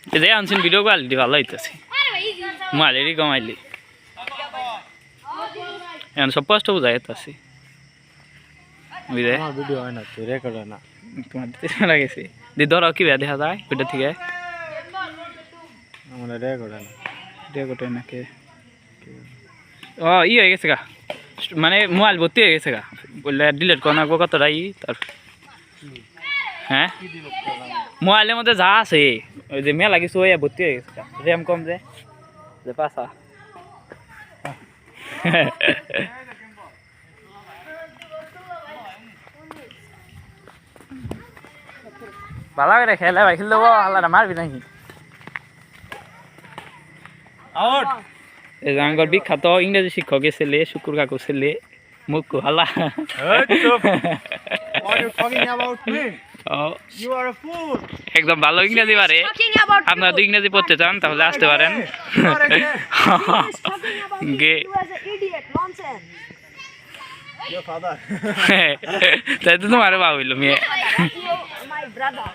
যে আনছেন video quality ভালো হইতেছে মোবাইলেরই কমাইলি এখন সব কষ্ট বোঝা যেতেছে বুঝলে ভিডিও হয় না তো রেকর্ড হয় না তোমার দিতে শোনা গেছে দি ধরো কি দেখা যায় ওইটা থেকে আমার রেকর্ড হয় না রেকর্ড হয় নাকি ও ই হয়ে গেছে গা মানে মোবাইল ভর্তি হয়ে গেছে গা বললে ডিলিট করে নাকবো কতটা ই তার হ্যাঁ মোবাইলের মধ্যে যা আছে ওই যে মেলা কিছু হয়ে ভর্তি হয়ে গেছে র্যাম কম যে পাশা ভালো করে খেলে ভাই খেলে দেবো আল্লাহটা মারবি নাকি এই যে আমার বিখ্যাত ইংরেজি শিক্ষকের ছেলে শুকুর কাকুর ছেলে মুক্কু হালা একদম ভালো ইংরেজি পারে আপনারা যদি ইংরেজি পড়তে চান তাহলে আসতে পারেন তাই তো তোমার বাবা হইল মেয়ে